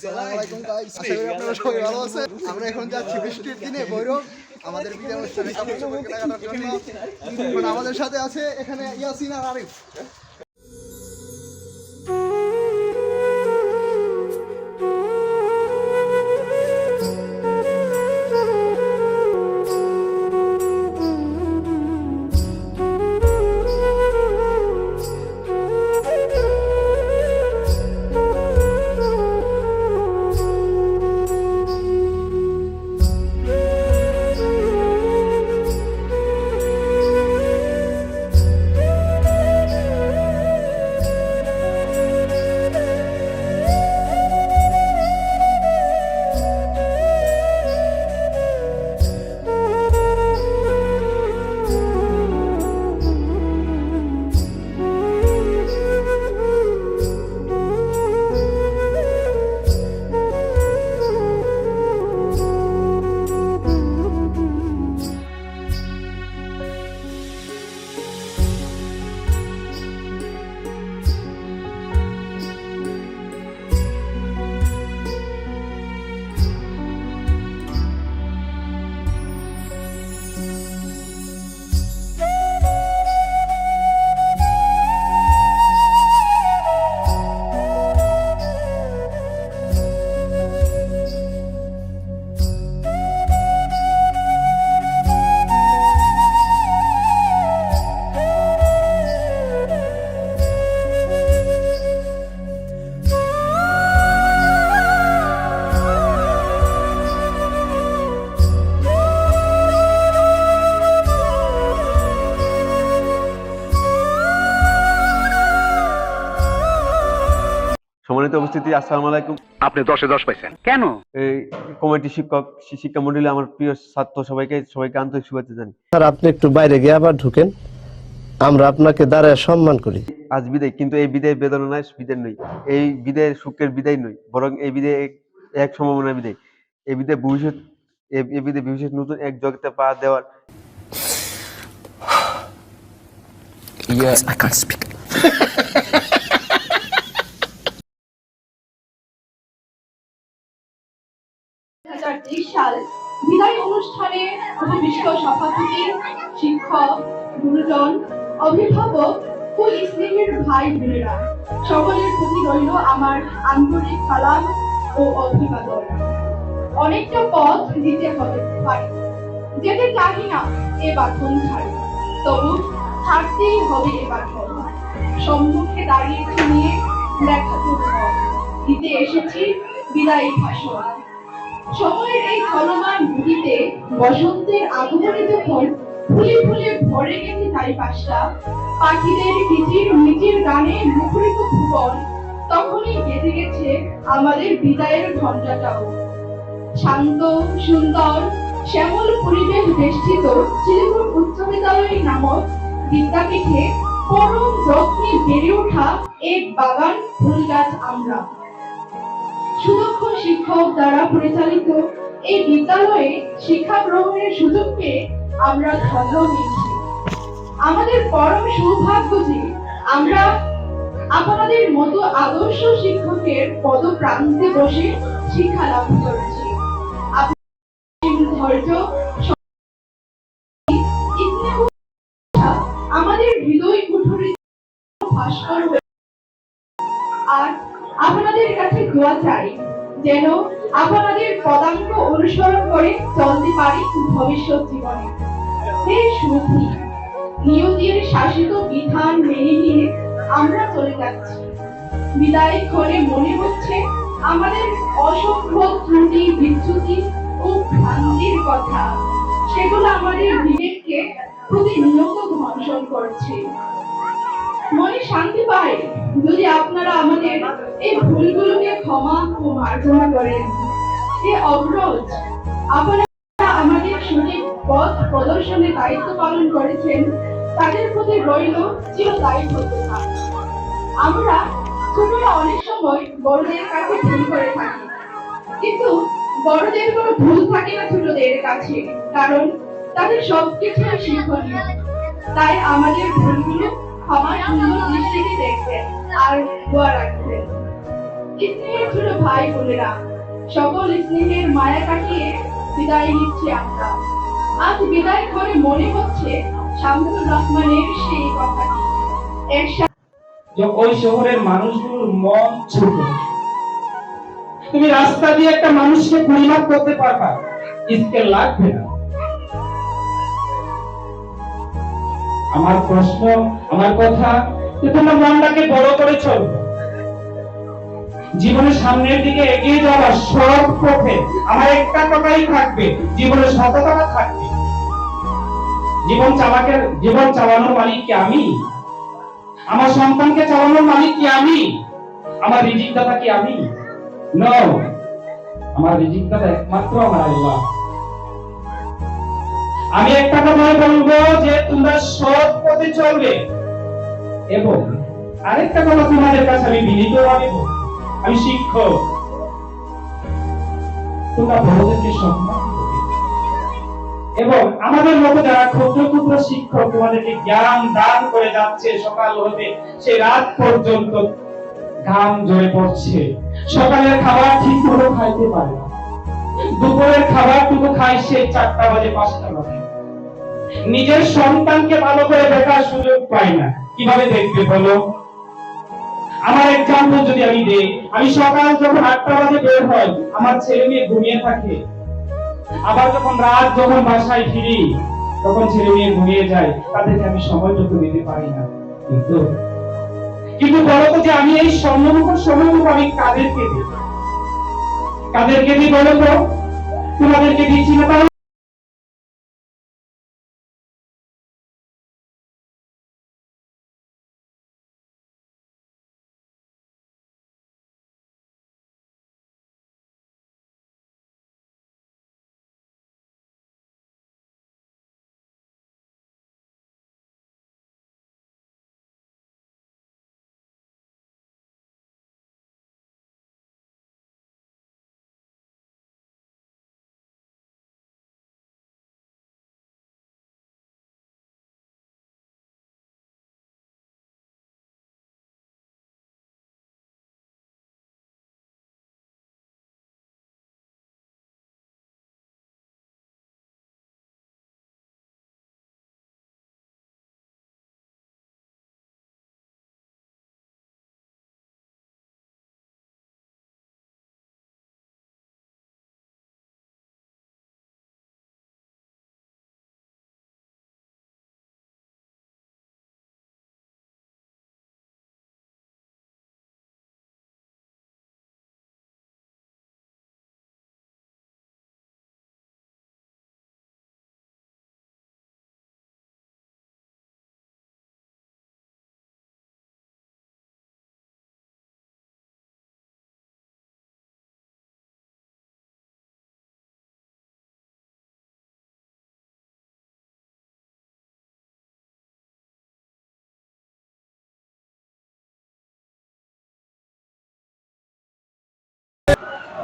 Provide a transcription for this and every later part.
আসসালামু আলাইকুম গাইস, আশা করি আপনারা সবাই ভালো আছেন। আমরা এখন যাচ্ছি বৃষ্টির দিনে ভৈরব আমাদের বিদায় অনুষ্ঠানে কাপড় কেনাকাটার জন্য। এখন আমাদের সাথে আছে এখানে ইয়াসিন আর আরিফ। সম্মানিত উপস্থিতি, আসসালামু আলাইকুম। আপনি 10-10 পাইছেন কেন? এই কমিটি শিক্ষা মন্ডলী, আমার প্রিয় ছাত্র সবাইকে আন্তরিক শুভেচ্ছা জানাই। স্যার, আপনি একটু বাইরে গিয়ে আবার ঢুকেন, আমরা আপনাকে দাঁড়ায় সম্মান করি। আজ বিদায়, কিন্তু এই বিদায় বেদনা নয়, বিদায় নয়, এই বিদায়ের সুখের বিদায় নয়, বরং এই বিদায় এক সম্ভাবনার বিদায়। এই বিদায় ভবিষ্যৎ নতুন এক জগতে পা দেওয়ার। I can't speak. সাল বিদায় অনুষ্ঠানে বিশিষ্ট সভাপতি, শিক্ষক, গুরুজন, অভিভাবক ও স্নেহের ভাই বোনেরা, সকলের প্রতি রইল আমার আন্তরিক সালাম ও অভিবাদন। অনেকটা পথ দিতে হবে পারি, যেতে চাহি না এ বাঁধন ছাড়ি, তবু ছাড়তেই হবে এ বাঁধন। সম্মুখে দাঁড়িয়েছি নিয়ে দেখা দিতে এসেছি বিদায়ী ভাষণ। সময়ের এই চলমান গতিতে বসন্তের আগমনে যখন ফুলে ফুলে ভরে গেছে চারিপাশটা, পাখিদের কিচির মিচির গানে মুখরিত ভুবন, তখনই বেজে গেছে আমাদের বিদায়ের ঘণ্টাটাও। শান্ত সুন্দর শ্যামল পরিবেশ বেষ্টিত শ্রীপুর উচ্চ বিদ্যালয় নামক বিদ্যাপীঠে পরম যত্নে বেড়ে ওঠা এক বাগান ফুল গাছ আমরা। সুদক্ষ শিক্ষক দ্বারা পরিচালিত এই বিদ্যালয়ে শিক্ষা গ্রহণের সুযোগ পেয়ে আমরা ধন্য হয়েছি। আমাদের পরম সৌভাগ্য যে আমরা আপনাদের মতো আদর্শ শিক্ষকের পদপ্রান্তে বসে শিক্ষা লাভ করেছি। ধৈর্য, আমাদের হৃদয় কুঠুরি ভাস্কর, আর আপনাদের কাছে দোয়া চাই যেন আপনাদের পদাঙ্ক অনুসরণ করে চলতে পারি ভবিষ্যৎ জীবনে। হে সুধী, নিয়তির শাসিত বিধান মেনে নিয়ে আমরা চলে যাচ্ছি। বিদায় ক্ষণে মনে হচ্ছে আমাদের অসংখ্য ত্রুটি, বিচ্যুতি ও ভ্রান্তির কথা, সেগুলো আমাদের বিবেককে প্রতিনিয়ত ধ্বংসন করছে। মনে শান্তি পায় যদি আপনারা আমাদের এই ভুলগুলোকে ক্ষমা ও মার্জনা করেন। এ অগ্রজ আপনারা আমাদের সঠিক পথ প্রদর্শনে দায়িত্ব পালন করেছেন, তাদের প্রতি রইল চিরদায়ী প্রত্যাশা। আমরা ছোটরা অনেক সময় বড়দের কাছে ভুল করে থাকি, কিন্তু বড়দের কোনো ভুল থাকে না ছোটদের কাছে, কারণ তাদের সবকিছু শিক্ষণীয়। তাই আমাদের ভুলগুলো ক্ষমা সুন্দর দৃষ্টিতে দেখবেন আর দোয়া রাখবেন। স্নেহের ছোট ভাই বোনেরা, সকল স্নেহের মায়া কাটিয়ে বিদায় নিচ্ছি আমরা। আজ বিদায় করে মনে হচ্ছে শামসুর রহমানের সেই কথাটি। একসাথে যে ওই শহরের মানুষগুলোর মন ছোট। তুমি রাস্তা দিয়ে একটা মানুষকে পরিমাপ করতে পারবা, স্কেল লাগবে না। আমার প্রশ্ন, আমার কথা, যে তোমরা মনটাকে বড় করে চলো। জীবনের সামনের দিকে এগিয়ে যাওয়ার সব পথে আমার একটা কথাই থাকবে, জীবনের সততা থাকবে। জীবন চালানোর মালিক কি আমি? আমার সন্তানকে চালানোর মালিক কি আমি? আমার রিজিক দাতা কি আমি? নো, আমার রিজিক দাতা একমাত্র আমার আল্লাহ। আমি একটা কথাই বলবো যে তোমরা সৎ পথে চলবে, এবং আরেকটা কথা তোমাদের কাছে আমি বিনীতভাবে বলবো, আমি শিক্ষক, তোমরা বড়দেরকে সম্মান করবে, এবং আমাদের মতো যারা ক্ষুদ্র ক্ষুদ্র শিক্ষক তোমাদেরকে জ্ঞান দান করে যাচ্ছে, সকাল হতে সে রাত পর্যন্ত ঘাম ঝরে পড়ছে, সকালের খাবার ঠিক মতো খাইতে পারে না, দুপুরের খাবারটুকু খায় সে 4টা বাজে 5টা বাজে, নিজের সন্তানকে ভালো করে দেখার সুযোগ পায় না। কিভাবে দেখবে বলো? আমার এক্সাম্পল যদি আমি দেই, আমি সকাল যখন 8টা বাজে বের হই, আমার ছেলে মেয়ে ঘুমিয়ে থাকে। আবার যখন বাসায় ফিরি, তখন ছেলে মেয়ে ঘুমিয়ে যায়, তাদেরকে আমি সময়টুকু দিতে পারি না। কিন্তু বলো তো, যে আমি এই সময়টুকু আমি কাদেরকে দিই? কাদেরকে দিই বলো তো? তোমাদেরকে দিচ্ছি না? তাহলে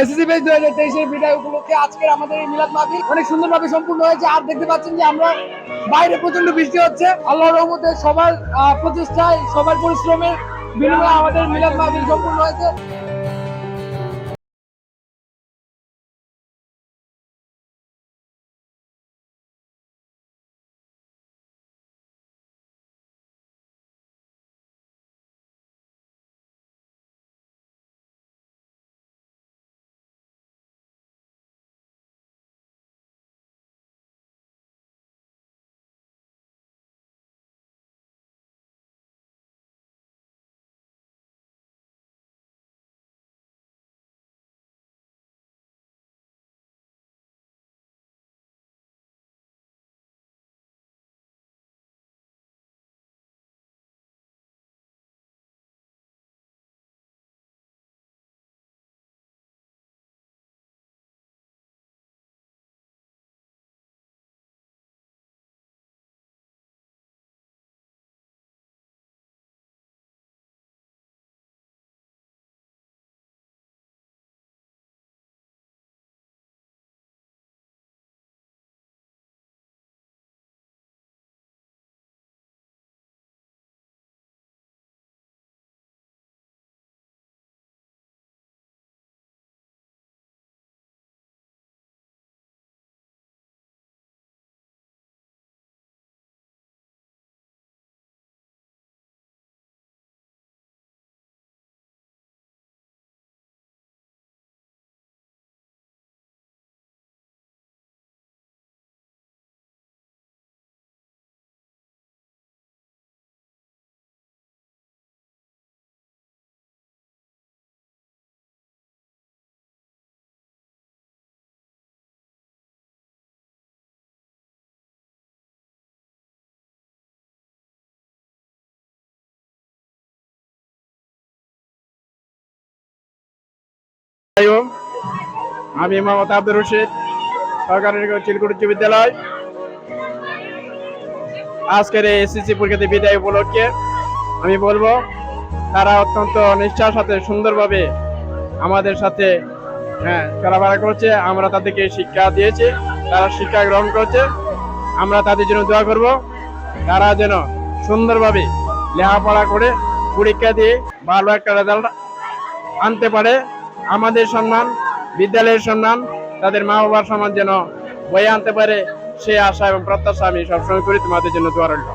এসএসসি ব্যাচ 2023-এর বিদায় উপলক্ষে আজকের আমাদের এই মিলাদ মাহফিল অনেক সুন্দরভাবে সম্পূর্ণ হয়েছে। আর দেখতে পাচ্ছেন যে আমরা বাইরে প্রচন্ড বৃষ্টি হচ্ছে, আল্লাহর রহমতে সবার প্রচেষ্টায়, সবার পরিশ্রমের বিনিময়ে আমাদের মিলাদ মাহফিল সম্পূর্ণ হয়েছে। আমি মোহাম্মদ আব্দুর রশিদ, সরকারি চিলকুট উচ্চ বিদ্যালয়। আজকের এই এসএসসি পরীক্ষাতে বিদায় উপলক্ষে আমি বলবো, তারা অত্যন্ত নিষ্ঠার সাথে সুন্দরভাবে আমাদের সাথে চলাফেরা করছে। আমরা তাদেরকে শিক্ষা দিয়েছি, তারা শিক্ষা গ্রহণ করছে। আমরা তাদের জন্য দোয়া করব, তারা যেন সুন্দরভাবে লেখাপড়া করে পরীক্ষা দিয়ে ভালো একটা রেজাল্ট আনতে পারে। আমাদের সম্মান, বিদ্যালয়ের সম্মান, তাদের মা বাবার সম্মান যেন বয়ে আনতে পারে, সেই আশা এবং প্রত্যাশা আমি সবসময় করি। তোমাদের জন্য দোয়া রইল।